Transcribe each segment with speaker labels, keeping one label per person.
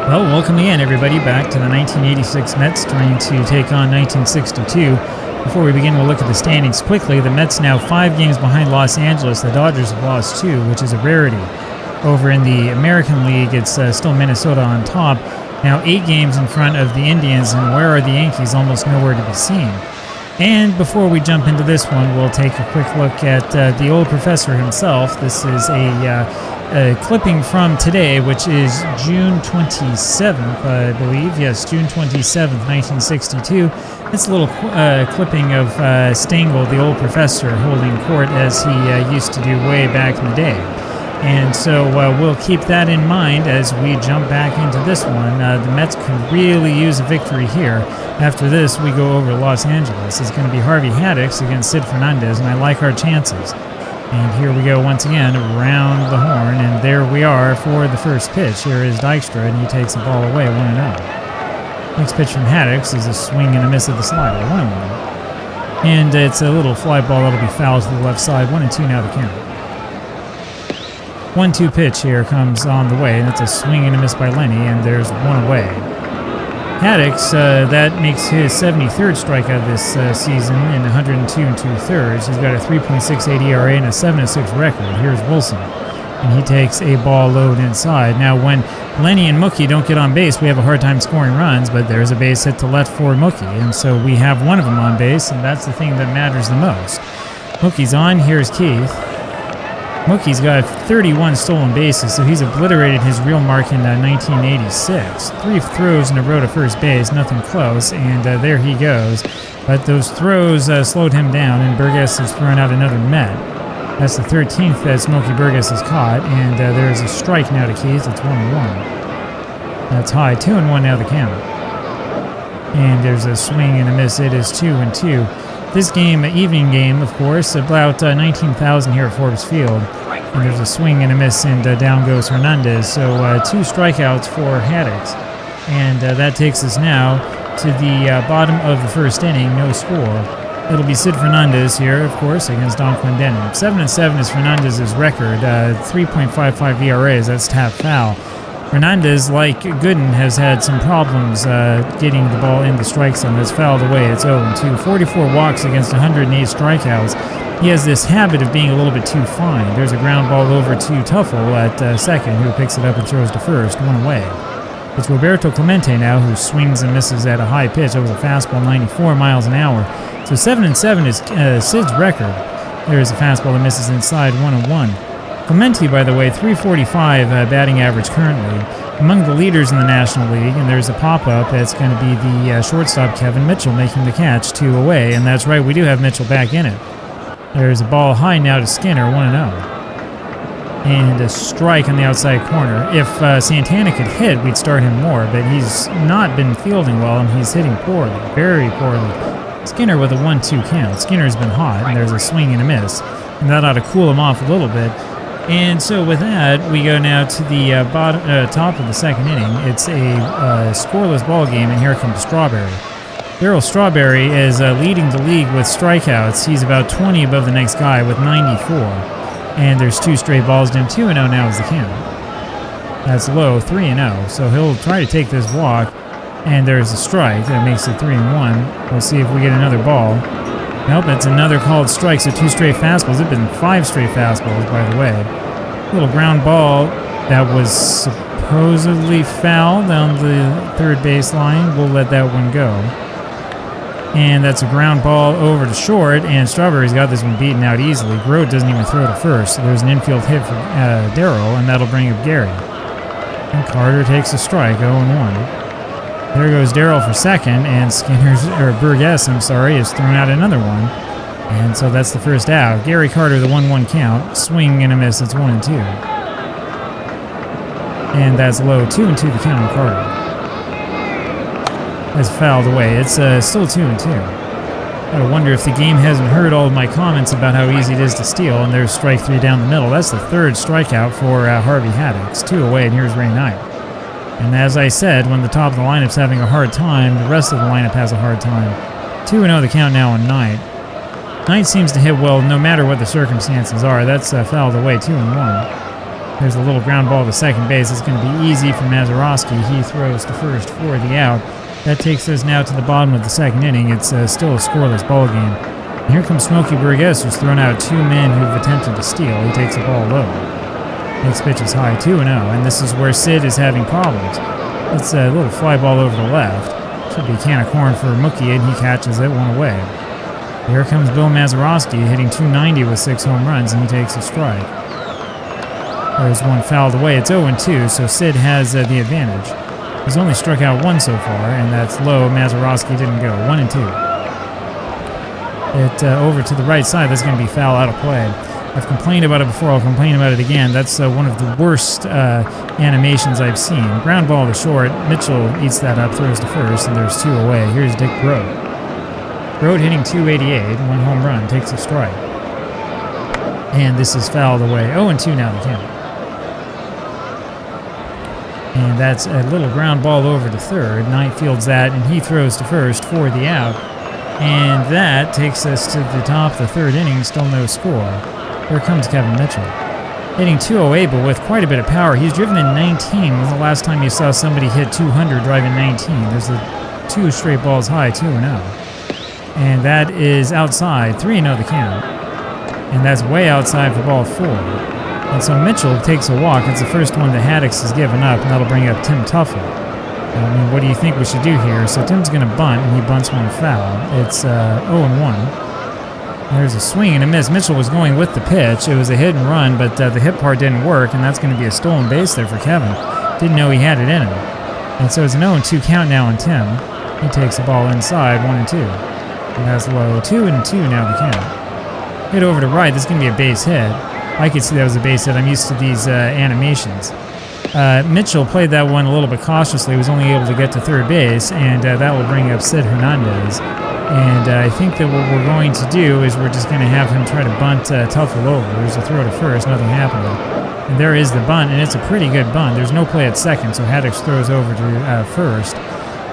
Speaker 1: Well, welcome again, everybody, back to the 1986 Mets trying to take on 1962. Before we begin, we'll look at the standings quickly. The Mets now 5 games behind Los Angeles. The Dodgers have lost 2, which is a rarity. Over in the American League, it's still Minnesota on top. Now 8 games in front of the Indians, and where are the Yankees? Almost nowhere to be seen. And before we jump into this one, we'll take a quick look at the old professor himself. This is a clipping from today, which is June 27th, I believe. Yes, June 27th, 1962. It's a little clipping of Stengel, the old professor, holding court as he used to do way back in the day. And so we'll keep that in mind as we jump back into this one. The Mets could really use a victory here. After this, we go over to Los Angeles. It's going to be Harvey Haddix against Sid Fernandez, and I like our chances. And here we go once again around the horn, and there we are for the first pitch. Here is Dykstra, and he takes the ball away 1-0. Next pitch from Haddix is a swing and a miss of the slider, 1-1. And it's a little fly ball that'll be fouled to the left side, 1-2 now the count. 1-2 pitch here comes on the way, and it's a swing and a miss by Lenny, and there's one away. Haddix, that makes his 73rd strikeout this season in 102 2/3. He's got a 3.68 ERA and a 7-6 record. Here's Wilson, and he takes a ball load inside. Now, when Lenny and Mookie don't get on base, we have a hard time scoring runs, but there's a base hit to left for Mookie, and so we have one of them on base, and that's the thing that matters the most. Mookie's on. Here's Keith. Mookie's got 31 stolen bases, so he's obliterated his real mark in 1986. 3 throws in a row to first base, nothing close, and there he goes. But those throws slowed him down, and Burgess has thrown out another Met. That's the 13th that Smokey Burgess has caught, and there's a strike now to Keith. It's 1-1. That's high, 2-1 now the count. And there's a swing and a miss. It is 2-2. This game, evening game, of course, about 19,000 here at Forbes Field. And there's a swing and a miss, and down goes Hernandez. So 2 strikeouts for Haddix. And that takes us now to the bottom of the first inning, no score. It'll be Sid Fernandez here, of course, against Don Clendenin. 7-7 is Fernandez's record, 3.55 ERAs, that's tap foul. Fernandez, like Gooden, has had some problems getting the ball in the strike zone. It's fouled away. It's 0-2. 44 walks against 108 strikeouts. He has this habit of being a little bit too fine. There's a ground ball over to Tuffle at second, who picks it up and throws to first, 1 away. It's Roberto Clemente now, who swings and misses at a high pitch. That was a fastball, 94 miles an hour. So 7-7 is Sid's record. There is a fastball that misses inside, 1-1. Clemente, by the way, 345 batting average currently, among the leaders in the National League, and there's a pop-up that's going to be the shortstop Kevin Mitchell making the catch, 2 away, and that's right, we do have Mitchell back in it. There's a ball high now to Skinner, 1-0. And a strike on the outside corner. If Santana could hit, we'd start him more, but he's not been fielding well, and he's hitting poorly, very poorly. Skinner with a 1-2 count. Skinner's been hot, and there's a swing and a miss, and that ought to cool him off a little bit. And so with that, we go now to the top of the second inning. It's a scoreless ball game, and here comes Strawberry. Darryl Strawberry is leading the league with strikeouts. He's about 20 above the next guy with 94. And there's 2 straight balls to him. 2-0 now is the count. That's low, 3-0. So he'll try to take this walk, and there's a strike. That makes it 3-1. We'll see if we get another ball. Nope, that's another called strike, so 2 straight fastballs. It's been 5 straight fastballs, by the way. Little ground ball that was supposedly fouled down the third baseline. We'll let that one go. And that's a ground ball over to short, and Strawberry's got this one beaten out easily. Grote doesn't even throw to first, so there's an infield hit for Darryl, and that'll bring up Gary. And Carter takes a strike, 0-1. There goes Darryl for second, and Burgess, is thrown out another one. And so that's the first out. Gary Carter, the 1-1 count. Swing and a miss, it's 1-2. And that's low, 2-2 the count on Carter. That's fouled away. It's still 2-2. I wonder if the game hasn't heard all of my comments about how easy it is to steal, and there's strike 3 down the middle. That's the 3rd strikeout for Harvey Haddix. 2 away, and here's Ray Knight. And as I said, when the top of the lineup's having a hard time, the rest of the lineup has a hard time. 2-0 the count now on Knight. Knight seems to hit well no matter what the circumstances are. That's fouled away, 2-1. There's a little ground ball to second base. It's going to be easy for Mazeroski. He throws to first for the out. That takes us now to the bottom of the second inning. It's still a scoreless ball game. And here comes Smokey Burgess, who's thrown out two men who've attempted to steal. He takes the ball low. Next pitch is high, 2-0, and this is where Sid is having problems. It's a little fly ball over the left. Should be a can of corn for Mookie, and he catches it one away. Here comes Bill Mazeroski, hitting .290 with 6 home runs, and he takes a strike. There's one fouled away. It's 0-2, so Sid has the advantage. He's only struck out one so far, and that's low. Mazeroski didn't go. 1-2. It over to the right side. That's going to be foul, out of play. I've complained about it before. I'll complain about it again. That's one of the worst animations I've seen. Ground ball to short. Mitchell eats that up, throws to first, and there's 2 away. Here's Dick Rode. Rode hitting .288, 1 home run, takes a strike. And this is fouled away. 0-2 now the count. And that's a little ground ball over to third. Knight fields that, and he throws to first for the out. And that takes us to the top of the third inning. Still no score. Here comes Kevin Mitchell. Hitting .208, but with quite a bit of power. He's driven in 19. When was the last time you saw somebody hit 200 driving 19? There's the 2 straight balls high, 2-0. And that is outside, 3-0 the count. And that's way outside for ball 4. And so Mitchell takes a walk. It's the first one that Haddix has given up, and that'll bring up Tim Tuffle. I mean, what do you think we should do here? So Tim's going to bunt, and he bunts one foul. It's 0-1. There's a swing and a miss. Mitchell was going with the pitch. It was a hit and run, but the hit part didn't work, and that's going to be a stolen base there for Kevin. Didn't know he had it in him. And so it's an 0-2 count now on Tim. He takes the ball inside, 1-2. And that's low. 2-2 now the count. Hit over to right. This is going to be a base hit. I could see that was a base hit. I'm used to these animations. Mitchell played that one a little bit cautiously. He was only able to get to third base, and that will bring up Sid Hernandez. And I think that what we're going to do is we're just going to have him try to bunt Tuffle over. There's a throw to first, nothing happened. And there is the bunt, and it's a pretty good bunt. There's no play at second, so Haddix throws over to first.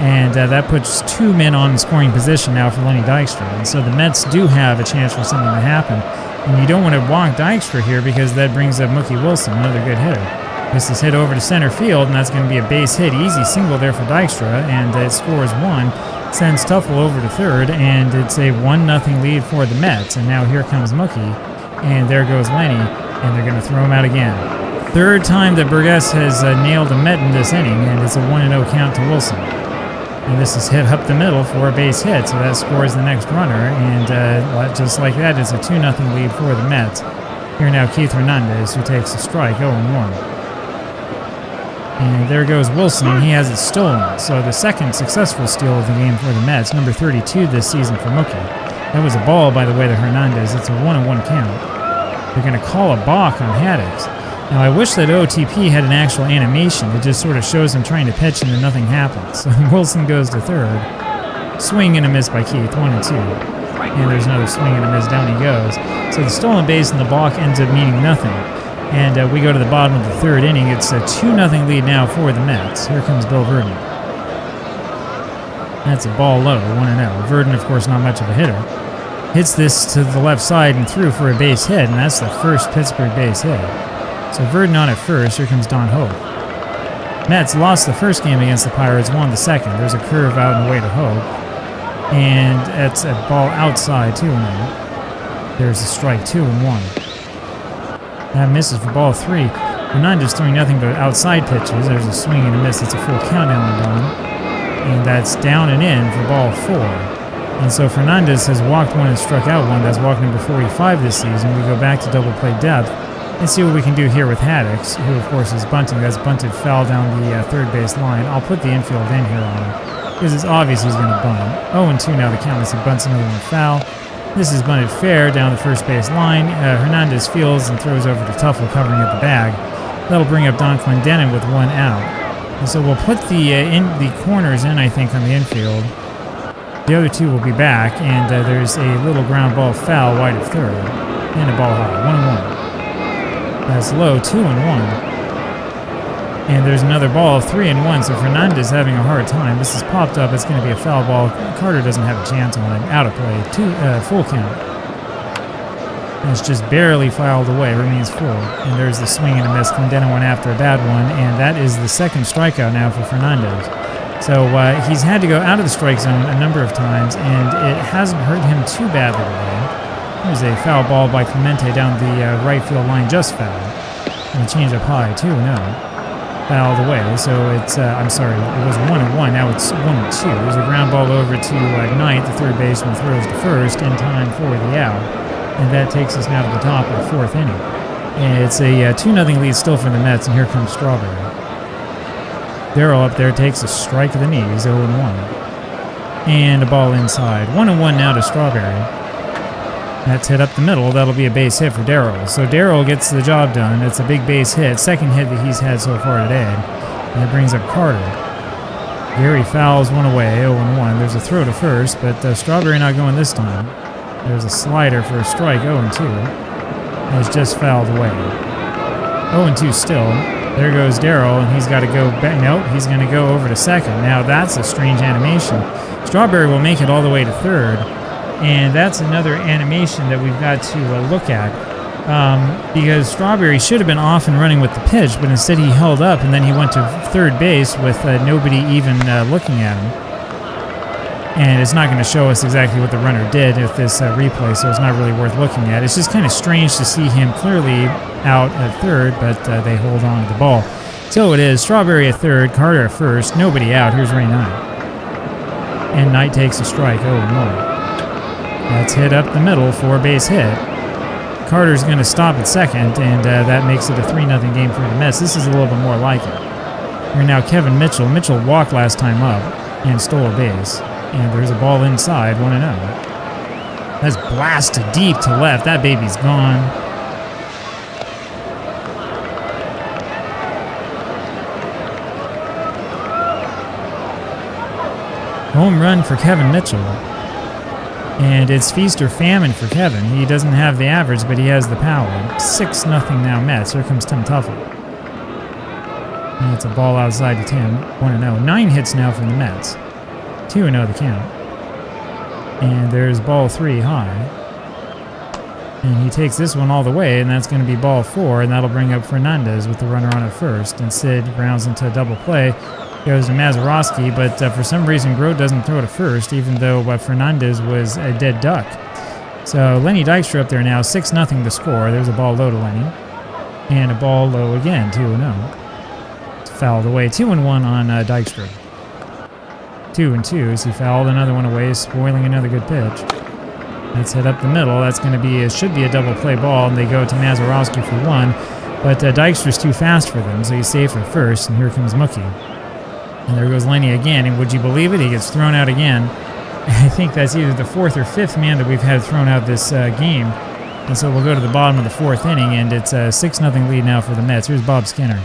Speaker 1: And that puts 2 men on scoring position now for Lenny Dykstra. And so the Mets do have a chance for something to happen. And you don't want to walk Dykstra here because that brings up Mookie Wilson, another good hitter. This is hit over to center field, and that's going to be a base hit. Easy single there for Dykstra, and it scores 1. Sends Tuffle over to third, and it's a 1-0 lead for the Mets. And now here comes Mookie, and there goes Lenny, and they're going to throw him out again. Third time that Burgess has nailed a Met in this inning, and it's a 1-0 count to Wilson. And this is hit up the middle for a base hit, so that scores the next runner, and just like that, it's a 2-0 lead for the Mets. Here now Keith Hernandez, who takes a strike, 0-1. And there goes Wilson, and he has it stolen. So the second successful steal of the game for the Mets, number 32 this season for Mookie. That was a ball, by the way, to Hernandez. It's a 1-1 count. They're going to call a balk on Haddix. Now, I wish that OOTP had an actual animation that just sort of shows him trying to pitch and then nothing happens. So Wilson goes to third. Swing and a miss by Keith, 1-2. And there's another swing and a miss, down he goes. So the stolen base and the balk ends up meaning nothing. And we go to the bottom of the third inning. It's a 2-0 lead now for the Mets. Here comes Bill Verdon. That's a ball low, 1-0. Verdon, of course, not much of a hitter. Hits this to the left side and through for a base hit, and that's the first Pittsburgh base hit. So Verdon on at first. Here comes Don Hope. Mets lost the first game against the Pirates, won the second. There's a curve out and away to Hope. And it's a ball outside, 2-0. There's a strike, 2-1. That misses for ball 3. Hernandez throwing nothing but outside pitches. There's a swing and a miss. It's a full count now on Don. And that's down and in for ball 4. And so Fernandez has walked 1 and struck out 1. That's walk number 45 this season. We go back to double play depth and see what we can do here with Haddix, who of course is bunting. That's bunted foul down the third base line. I'll put the infield in here on him because it's obvious he's going to bunt. 0-2 now the count as he bunts another one foul. This is bunted fair down the first base line. Hernandez fields and throws over to Tuffle, covering up the bag. That'll bring up Don Clendenin with 1 out. And so we'll put the corners in, I think, on the infield. The other 2 will be back, and there's a little ground ball foul wide of third. And a ball high, 1-1. That's low, 2-1. And there's another ball, 3-1, so Fernandez having a hard time. This is popped up, it's going to be a foul ball. Carter doesn't have a chance on it. Out of play, full count. It's just barely filed away, remains full. And there's the swing and a miss. Kdenlive went after a bad one, and that is the second strikeout now for Fernandez. So he's had to go out of the strike zone a number of times, and it hasn't hurt him too badly today. There's a foul ball by Clemente down the right field line, just foul. And a change up high, 2-0. Fouled away, so it's, I'm sorry, it was 1-1, now it's 1-2. There's a ground ball over to Knight, the third baseman throws to first in time for the out. And that takes us now to the top of the fourth inning. And it's a 2-0 lead still for the Mets, and here comes Strawberry. Darrell up there takes a strike to the knees, 0-1. And a ball inside. 1-1 now to Strawberry. That's hit up the middle. That'll be a base hit for Darrell. So Darrell gets the job done. It's a big base hit. Second hit that he's had so far today. And that brings up Carter. Gary fouls one away, 0-1. There's a throw to first, but Strawberry not going this time. There's a slider for a strike, 0-2. And it's just fouled away. 0-2 still. There goes Darrell, and he's got to go back. Nope, he's going to go over to second. Now that's a strange animation. Strawberry will make it all the way to third, and that's another animation that we've got to look at. Because Strawberry should have been off and running with the pitch, but instead he held up, and then he went to third base with nobody even looking at him. And it's not going to show us exactly what the runner did with this replay, so it's not really worth looking at. It's just kind of strange to see him clearly out at third, but they hold on to the ball. So it is Strawberry at third, Carter at first, nobody out. Here's Ray Knight. And Knight takes a strike, 0-1. That's hit up the middle for a base hit. Carter's going to stop at second, and that makes it a 3-0 game for the Mets. This is a little bit more like it. Here now Kevin Mitchell. Mitchell walked last time up and stole a base. And there's a ball inside, 1-0. That's blasted deep to left. That baby's gone. Home run for Kevin Mitchell. And it's feast or famine for Kevin. He doesn't have the average, but he has the power. 6-0 now Mets. Here comes Tim Tuffle. And it's a ball outside to Tim, 1-0. 9 hits now from the Mets. 2-0 the count. And there's ball 3 high. And he takes this one all the way, and that's going to be ball 4, and that'll bring up Fernandez with the runner on at first. And Sid grounds into a double play. Goes to Mazeroski, but for some reason Grote doesn't throw to first, even though Fernandez was a dead duck. So Lenny Dykstra up there now, 6-0 the score. There's a ball low to Lenny. And a ball low again, 2-0. It's fouled away, 2-1 on Dykstra. 2-2 as he fouled another one away, spoiling another good pitch. That's hit up the middle. That's going to be, should be a double play ball, and they go to Mazeroski for 1. But Dykstra's too fast for them, so he's safe for first, and here comes Mookie. And there goes Lenny again, and would you believe it? He gets thrown out again. I think that's either the 4th or 5th man that we've had thrown out this game. And so we'll go to the bottom of the 4th inning, and it's a 6-0 lead now for the Mets. Here's Bob Skinner.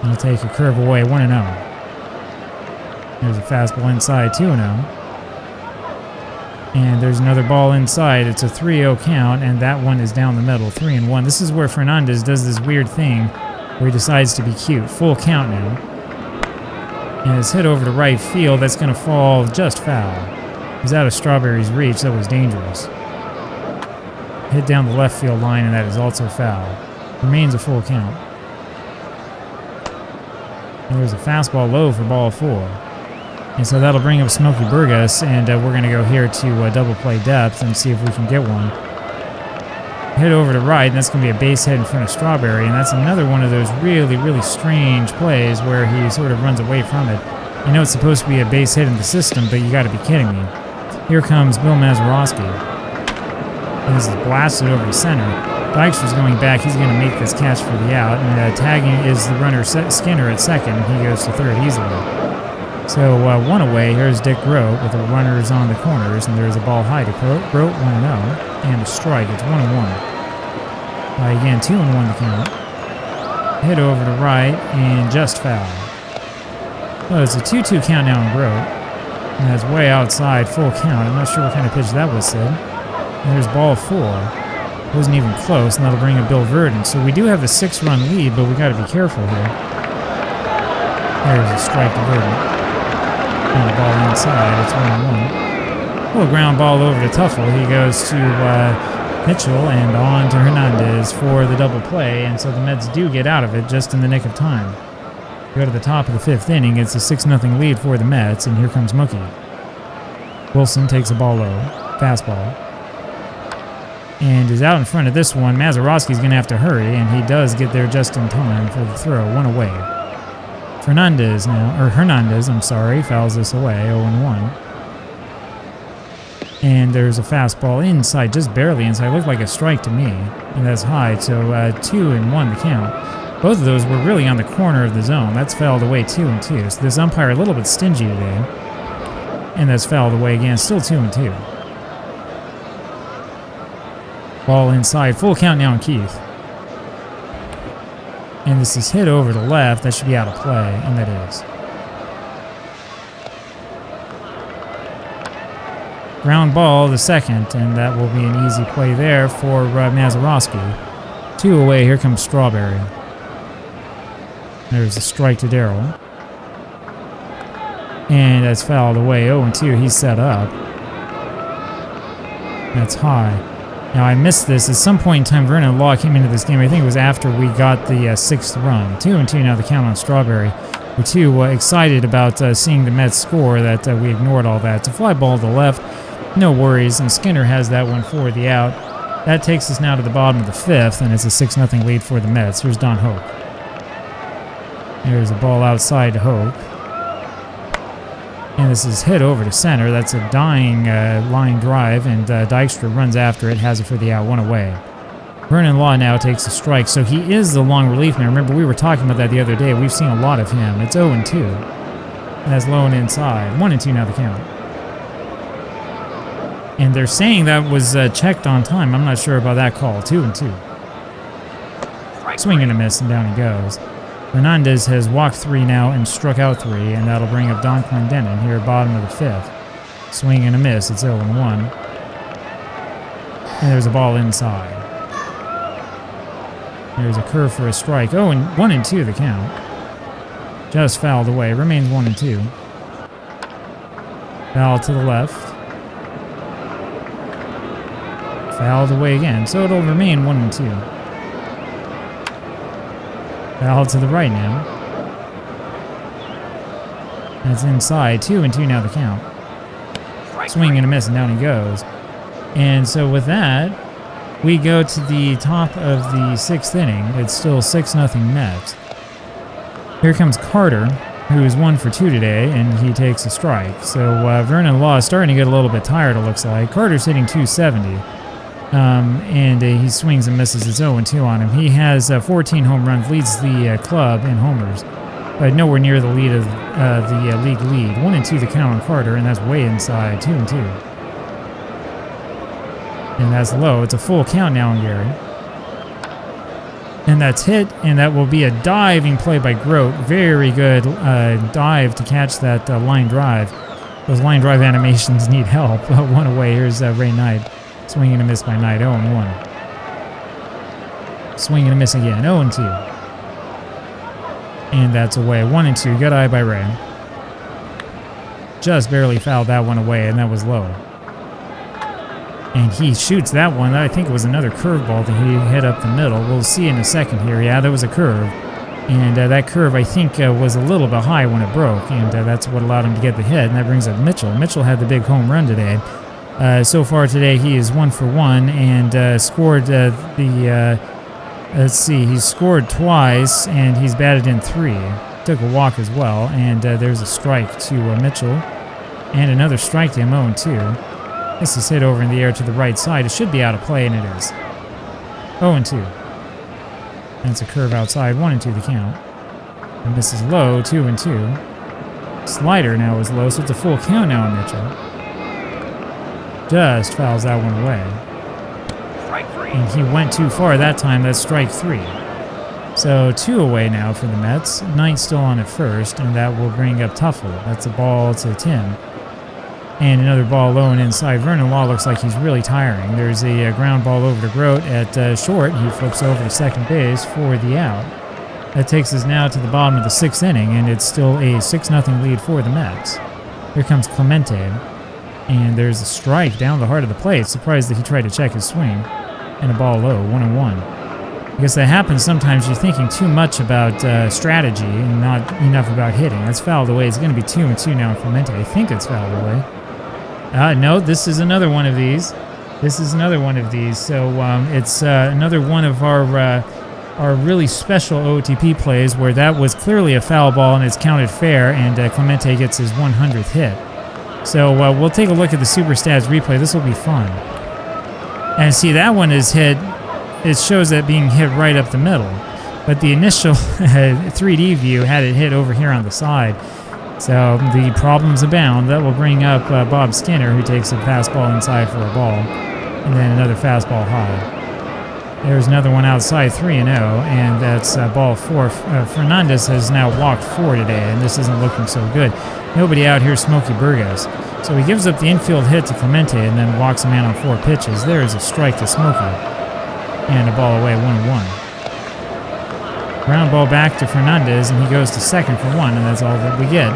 Speaker 1: And he'll take a curve away, 1-0. There's a fastball inside, 2-0. And there's another ball inside. It's a 3-0 count, and that one is down the middle, 3-1. This is where Fernandez does this weird thing where he decides to be cute. Full count now. And it's hit over to right field. That's going to fall just foul. He's out of Strawberry's reach. That was dangerous. Hit down the left field line, and that is also foul. Remains a full count. And there's a fastball low for ball 4. And so that'll bring up Smokey Burgess, and we're going to go here to double play depth and see if we can get one. Hit over to right, and that's going to be a base hit in front of Strawberry, and that's another one of those really, really strange plays where he sort of runs away from it. I know it's supposed to be a base hit in the system, but you got to be kidding me. Here comes Bill Mazeroski. This is blasted over to center. Dykstra's going back. He's going to make this catch for the out, and tagging is the runner Skinner at second, and he goes to third easily. So 1 away. Here's Dick Grote with the runners on the corners, and there's a ball high to Grote, 1-0, and a strike. It's 1-1. Again, 2-1 the count. Hit over to right, and just foul. Well, it's a 2-2 count now on Grote. And that's way outside, full count. I'm not sure what kind of pitch that was, Sid. And there's ball 4. Wasn't even close, and that'll bring up Bill Verdon. So we do have a 6-run lead, but we got to be careful here. There's a strike to Verdon. And the ball inside, it's 1-1. Little ground ball over to Tuffle. He goes to Mitchell and on to Hernandez for the double play, and so the Mets do get out of it just in the nick of time. Go to the top of the 5th inning, it's a 6-0 lead for the Mets, and here comes Mookie. Wilson takes the ball low, fastball, and is out in front of this one. Mazeroski's going to have to hurry, and he does get there just in time for the throw, 1 away. Hernandez, fouls this away, 0-1. And there's a fastball inside, just barely inside. Looked like a strike to me, and that's high, so 2-1 the count. Both of those were really on the corner of the zone. That's fouled away 2-2. So this umpire a little bit stingy today. And that's fouled away again, still 2-2. Ball inside, full count now on Keith. And this is hit over the left. That should be out of play, and that is. Ground ball, the second, and that will be an easy play there for Mazeroski. 2 away, here comes Strawberry. There's a strike to Darrell. And that's fouled away, 0-2, he's set up. That's high. Now I missed this, at some point in time Vernon Law came into this game, I think it was after we got the 6th run. 2-2 now the count on Strawberry. We're too excited about seeing the Mets score that we ignored all that. It's a fly ball to the left. No worries, and Skinner has that one for the out. That takes us now to the bottom of the 5th, and it's a 6-0 lead for the Mets. Here's Don Hope. There's a ball outside to Hope. And this is hit over to center. That's a dying line drive, and Dykstra runs after it, has it for the out, 1 away. Vernon Law now takes a strike, so he is the long relief man. Remember, we were talking about that the other day. We've seen a lot of him. It's 0-2. And that's low and inside. 1-2 now the count. And they're saying that was checked on time. I'm not sure about that call. 2-2. Swing and a miss, and down he goes. Hernandez has walked 3 now and struck out 3, and that'll bring up Don Clendenin here, bottom of the 5th. Swing and a miss. It's 0-1. And there's a ball inside. There's a curve for a strike. 1-2 the count. Just fouled away. Remains 1-2. Foul to the left. Fouled away again, so it'll remain 1-2. Foul to the right now. That's inside. 2-2 now the count. Swing and a miss, and down he goes. And so with that, we go to the top of the 6th inning. It's still 6-0 Mets. Here comes Carter, who is 1 for 2 today, and he takes a strike. So Vernon Law is starting to get a little bit tired, it looks like. Carter's hitting 270. And he swings and misses. It's 0-2 on him. He has 14 home runs, leads the club in homers, but nowhere near the lead of the league lead. 1-2 the count on Carter, and that's way inside. 2-2. And that's low. It's a full count now on Gary. And that's hit, and that will be a diving play by Grote. Very good dive to catch that line drive. Those line drive animations need help. 1 away. Here's Ray Knight. Swing and a miss by Knight, 0-1. Swing and a miss again, 0-2. And that's away, 1-2. Good eye by Ray. Just barely fouled that one away, and that was low. And he shoots that one. I think it was another curveball that he hit up the middle. We'll see in a second here. Yeah, that was a curve. And that curve, I think, was a little bit high when it broke, and that's what allowed him to get the hit. And that brings up Mitchell. Mitchell had the big home run today. So far today, he is 1 for 1 and scored let's see, he's scored twice and he's batted in 3. Took a walk as well, and there's a strike to Mitchell. And another strike to him, 0-2. This is hit over in the air to the right side. It should be out of play, and it is. 0-2. And it's a curve outside, 1-2 the count. And this is low, 2-2. Slider now is low, so it's a full count now on Mitchell. Just fouls that one away. And he went too far that time. That's strike 3. So 2 away now for the Mets. Knight's still on at first, and that will bring up Tuffle. That's a ball to Tim. And another ball low and inside. Vernon Law looks like he's really tiring. There's a ground ball over to Grote at short. He flips over to second base for the out. That takes us now to the bottom of the 6th inning, and it's still a 6-0 lead for the Mets. Here comes Clemente. And there's a strike down the heart of the plate. Surprised that he tried to check his swing. and a ball low, 1-1. I guess that happens sometimes. You're thinking too much about strategy and not enough about hitting. That's fouled away. It's going to be 2-2 now in Clemente. I think it's fouled away. No, this is another one of these. This is another one of these. So it's another one of our really special OOTP plays where that was clearly a foul ball and it's counted fair, and Clemente gets his 100th hit. So we'll take a look at the Super Stats replay. This will be fun. And see, that one is hit. It shows that being hit right up the middle. But the initial 3D view had it hit over here on the side. So the problems abound. That will bring up Bob Skinner, who takes a fastball inside for a ball. And then another fastball high. There's another one outside, 3-0, and that's ball 4. Fernandez has now walked 4 today, and this isn't looking so good. Nobody out here, Smokey Burgess. So he gives up the infield hit to Clemente and then walks a man on 4 pitches. There is a strike to Smokey. And a ball away, 1-1. Ground ball back to Fernandez, and he goes to second for 1, and that's all that we get.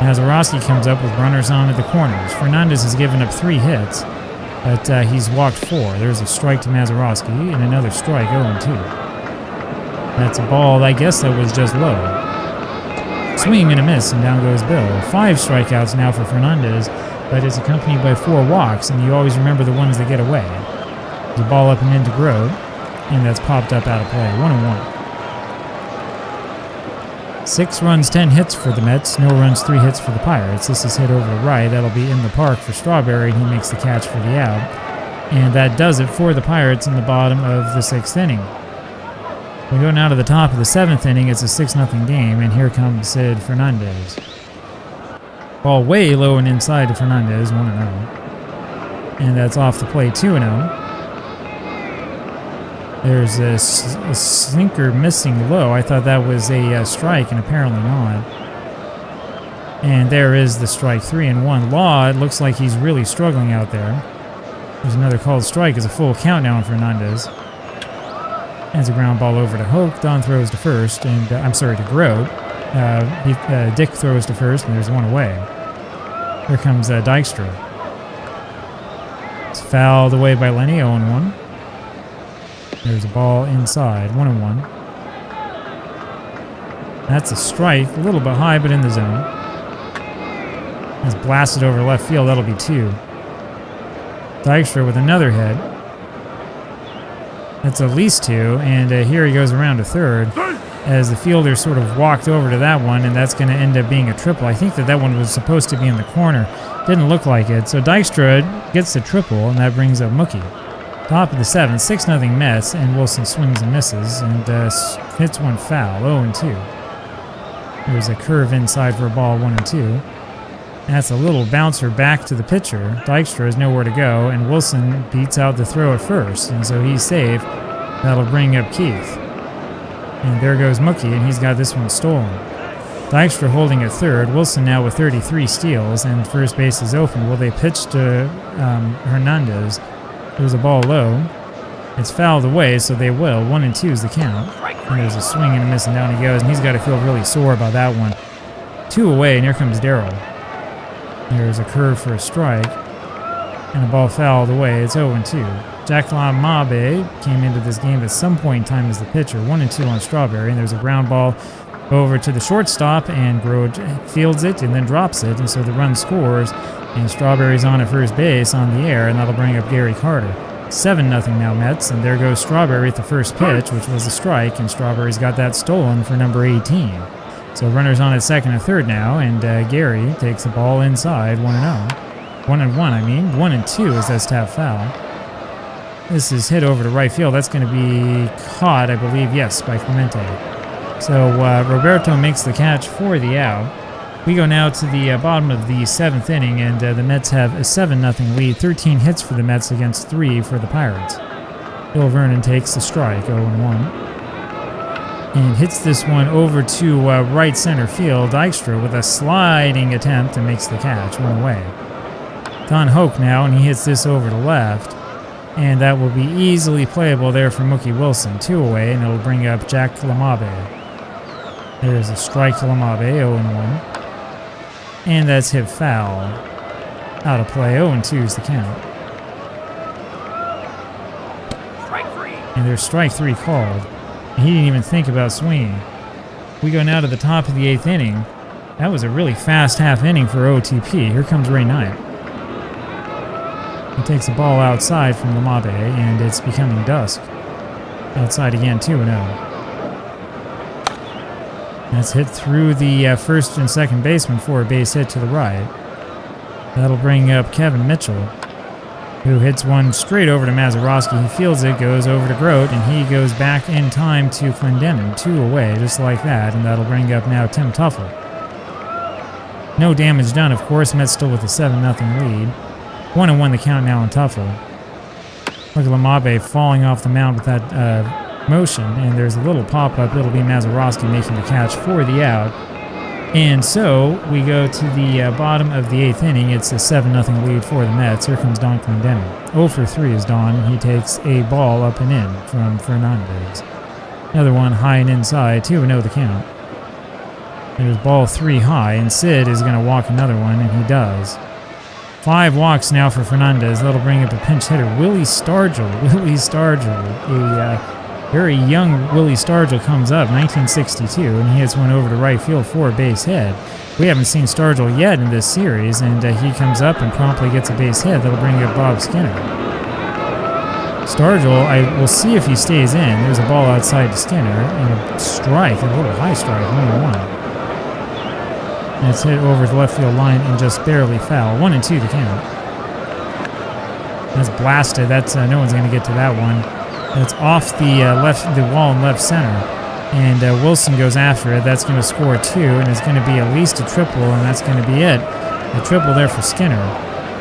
Speaker 1: Mazeroski comes up with runners on at the corners. Fernandez has given up 3 hits, but he's walked 4. There's a strike to Mazeroski, and another strike, 0-2. That's a ball, I guess that was just low. Swing and a miss, and down goes Bill. 5 strikeouts now for Fernandez, but it's accompanied by 4 walks, and you always remember the ones that get away. The ball up and into Grove, and that's popped up out of play. 1-1. 6 runs, 10 hits for the Mets. No runs, 3 hits for the Pirates. This is hit over to right. That'll be in the park for Strawberry, and he makes the catch for the out. And that does it for the Pirates in the bottom of the 6th inning. We go now to the top of the 7th inning. It's a 6-0 game, and here comes Sid Fernandez. Ball way low and inside to Fernandez, 1-0. And that's off the plate, 2-0. There's a sinker missing low. I thought that was a strike, and apparently not. And there is the strike, 3-1. Law, it looks like he's really struggling out there. There's another called strike. It's a full count now on Fernandez. Has a ground ball over to Hoke. Don throws to first, and I'm sorry, to Grote. Dick throws to first, and there's one away. Here comes Dykstra. It's fouled away by Lenny, 0-1. There's a ball inside, 1-1. That's a strike, a little bit high, but in the zone. It's blasted over left field, that'll be 2. Dykstra with another hit. That's at least 2, and here he goes around to third as the fielder sort of walked over to that one, and that's going to end up being a triple. I think that one was supposed to be in the corner. Didn't look like it. So Dykstra gets the triple, and that brings up Mookie. Top of the 7th, 6-0 Mets, and Wilson swings and misses, and hits one foul, 0-2. There's a curve inside for a ball, 1-2. That's a little bouncer back to the pitcher. Dykstra has nowhere to go, and Wilson beats out the throw at first, and so he's safe. That'll bring up Keith. And there goes Mookie, and he's got this one stolen. Dykstra holding at third. Wilson now with 33 steals, and first base is open. Will they pitch to Hernandez? There's a ball low. It's fouled away, so they will. 1-2 is the count. And there's a swing and a miss, and down he goes, and he's got to feel really sore about that one. 2 away, and here comes Darryl. There's a curve for a strike, and a ball fouled away. It's 0-2. Jack Lamabe came into this game at some point in time as the pitcher. 1-2 on Strawberry, and there's a ground ball over to the shortstop, and Grode fields it and then drops it, and so the run scores, and Strawberry's on at first base on the air, and that'll bring up Gary Carter. 7-0 now Mets, and there goes Strawberry at the first pitch, which was a strike, and Strawberry's got that stolen for number 18. So runners on at second and third now, and Gary takes the ball inside, 1-0. 1-1, 1-2 as that's tap foul. This is hit over to right field. That's going to be caught, I believe, yes, by Clemente. So Roberto makes the catch for the out. We go now to the bottom of the 7th inning, and the Mets have a 7-0 lead. 13 hits for the Mets against 3 for the Pirates. Bill Vernon takes the strike, 0-1. And hits this one over to right center field. Dykstra with a sliding attempt and makes the catch, 1 away. Don Hoke now, and he hits this over to left. And that will be easily playable there for Mookie Wilson. 2 away, and it'll bring up Jack Lamabe. There's a strike to Lamabe, 0-1. And that's hit foul. Out of play, 0-2 is the count. And there's strike 3 called. And he didn't even think about swinging. We go now to the top of the 8th inning. That was a really fast half inning for OOTP. Here comes Ray Knight. He takes the ball outside from Lamabe, and it's becoming dusk. Outside again, 2-0. That's hit through the first and second baseman for a base hit to the right. That'll bring up Kevin Mitchell, who hits one straight over to Mazeroski. He fields it, goes over to Grote, and he goes back in time to Clendenin, 2 away, just like that, and that'll bring up now Tim Tuffle. No damage done, of course. Mets still with a 7-0 lead. 1-1 the count now on Tuffle. Look at Lamabe falling off the mound with that motion, and there's a little pop-up. It'll be Mazeroski making the catch for the out. And so we go to the bottom of the 8th inning. It's a 7-0 lead for the Mets. Here comes Don Clendenin. 0 for 3 is Don. He takes a ball up and in from Fernandez. Another one high and inside. 2-0 the count. There's ball 3 high, and Sid is going to walk another one, and he does. 5 walks now for Fernandez. That'll bring up a pinch hitter, Willie Stargell. A very young Willie Stargell comes up, 1962, and he hits one over to right field for a base hit. We haven't seen Stargell yet in this series, and he comes up and promptly gets a base hit. That'll bring up Bob Skinner. Stargell, we'll see if he stays in. There's a ball outside to Skinner, and a strike, a little high strike, 1-1. And it's hit over the left field line and just barely foul. 1-2 the count. That's blasted. That's no one's going to get to that one. That's off the wall in left center. And Wilson goes after it. That's going to score 2, and it's going to be at least a triple, and that's going to be it. A triple there for Skinner.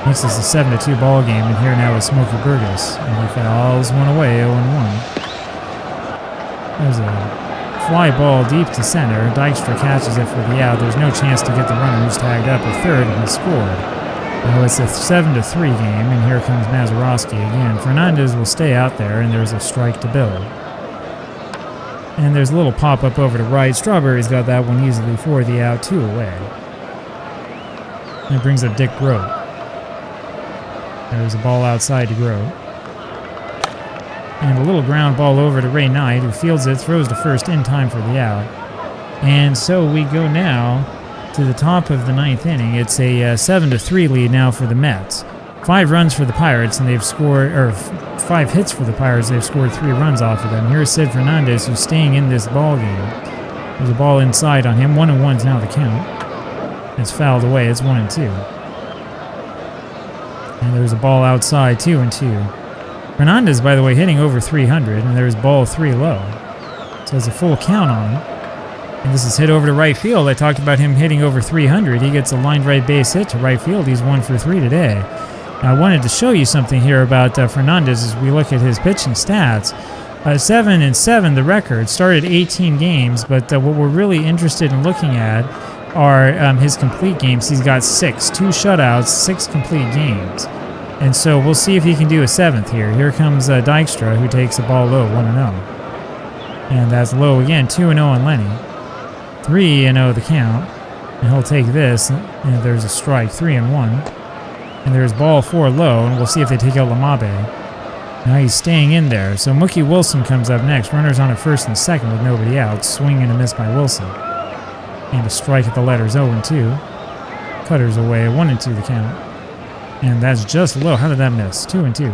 Speaker 1: Makes this a 7-2 ball game, and here now is Smokey Burgess. And he fouls one away, 0-1. There's a fly ball deep to center. Dykstra catches it for the out. There's no chance to get the runner who's tagged up at third, and he scored. Now it's a 7-3 game, and here comes Mazeroski again. Fernandez will stay out there, and there's a strike to Bill. And there's a little pop-up over to right. Strawberry's got that one easily for the out, 2 away. And it brings up Dick Grote. There's a ball outside to Grote. And a little ground ball over to Ray Knight, who fields it, throws to first in time for the out. And so we go now to the top of the 9th inning. It's a 7-3 lead now for the Mets. 5 runs for the Pirates, and they've scored, or 5 hits for the Pirates. They've scored 3 runs off of them. Here's Sid Fernandez, who's staying in this ball game. There's a ball inside on him. 1-1's now the count. It's fouled away. It's 1-2. And there's a ball outside, 2-2. Fernandez, by the way, hitting over 300, and there's ball 3 low. So it's a full count on him. And this is hit over to right field. I talked about him hitting over 300. He gets a lined right base hit to right field. He's 1 for 3 today. Now, I wanted to show you something here about Fernandez as we look at his pitching stats. 7-7, the record. Started 18 games, but what we're really interested in looking at are his complete games. He's got 6, 2 shutouts, 6 complete games. And so we'll see if he can do a 7th here. Here comes Dykstra, who takes the ball low, 1-0. And that's low again, 2-0 on Lenny. 3-0 the count. And he'll take this, and there's a strike, 3-1. And there's ball 4 low, and we'll see if they take out Lamabe. Now he's staying in there. So Mookie Wilson comes up next. Runners on at first and second with nobody out. Swing and a miss by Wilson. And a strike at the letters, 0-2. Cutters away, 1-2 the count. And that's just low. How did that miss? 2-2.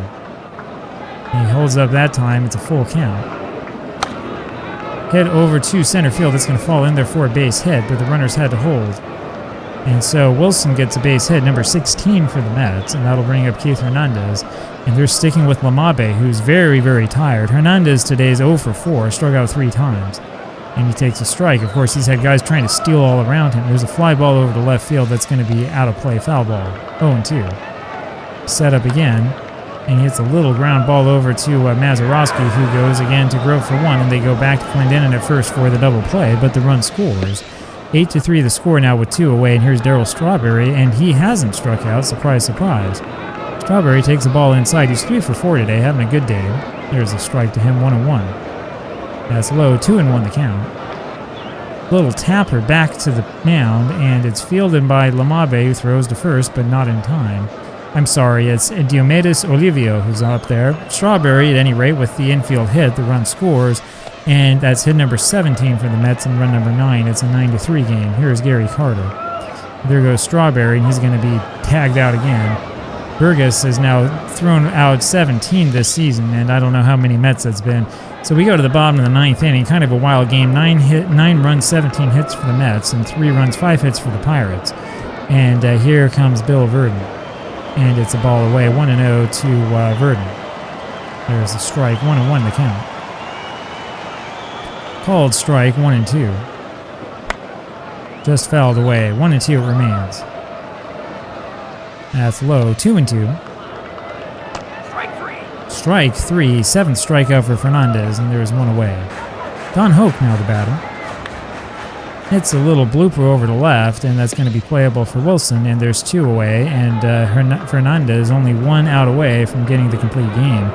Speaker 1: He holds up that time. It's a full count. Hit over to center field. It's going to fall in there for a base hit, but the runners had to hold. And so Wilson gets a base hit, number 16 for the Mets, and that'll bring up Keith Hernandez. And they're sticking with Lamabe, who's very, very tired. Hernandez today is 0 for 4, struck out 3 times. And he takes a strike. Of course, he's had guys trying to steal all around him. There's a fly ball over to left field that's going to be out of play, foul ball, 0-2. Set up again, and he hits a little ground ball over to Mazeroski, who goes again to Grote for 1, and they go back to Clendenin at first for the double play, but the run scores. 8-3 the score now with 2 away, and here's Darryl Strawberry, and he hasn't struck out, surprise, surprise. Strawberry takes the ball inside. He's 3 for 4 today, having a good day. There's a strike to him, 1-1. That's low, 2-1 the count. Little tapper back to the mound, and it's fielded by Lamabe, who throws to first, but not in time. I'm sorry, it's Diomedes Olivio who's up there. Strawberry, at any rate, with the infield hit, the run scores, and that's hit number 17 for the Mets and run number 9. It's a 9-3 game. Here's Gary Carter. There goes Strawberry, and he's going to be tagged out again. Burgess has now thrown out 17 this season, and I don't know how many Mets that's been. So we go to the bottom of the 9th inning, kind of a wild game. 9 runs, 17 hits for the Mets, and 3 runs, 5 hits for the Pirates. And here comes Bill Verdon. And it's a ball away, 1-0 to Verdon. There's a strike, 1-1 the count. Called strike, 1-2. Just fouled away, 1-2 it remains. That's low, 2-2. Strike 3, 7th strikeout for Fernandez, and there's 1 away. Don Hoke now the batter. Hits a little blooper over to left, and that's going to be playable for Wilson, and there's 2 away, and Fernandez only 1 out away from getting the complete game.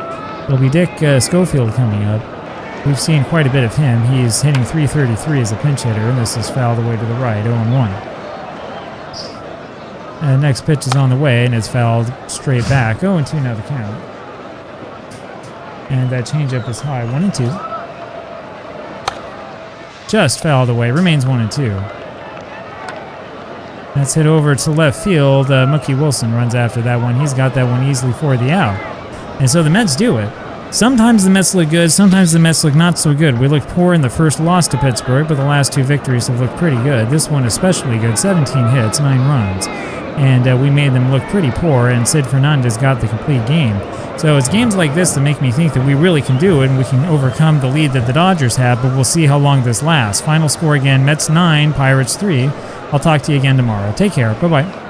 Speaker 1: It'll be Dick Schofield coming up. We've seen quite a bit of him. He's hitting .333 as a pinch hitter, and this is fouled away to the right, 0-1. Next pitch is on the way, and it's fouled straight back. 0-2 now the count. And that changeup is high, 1-2. Just fouled away, remains 1-2. That's hit over to left field. Mookie Wilson runs after that one. He's got that one easily for the out. And so the Mets do it. Sometimes the Mets look good, sometimes the Mets look not so good. We looked poor in the first loss to Pittsburgh, but the last 2 victories have looked pretty good. This one especially good, 17 hits, 9 runs. And we made them look pretty poor, and Sid Fernandez got the complete game. So it's games like this that make me think that we really can do it, and we can overcome the lead that the Dodgers have, but we'll see how long this lasts. Final score again, Mets 9, Pirates 3. I'll talk to you again tomorrow. Take care. Bye-bye.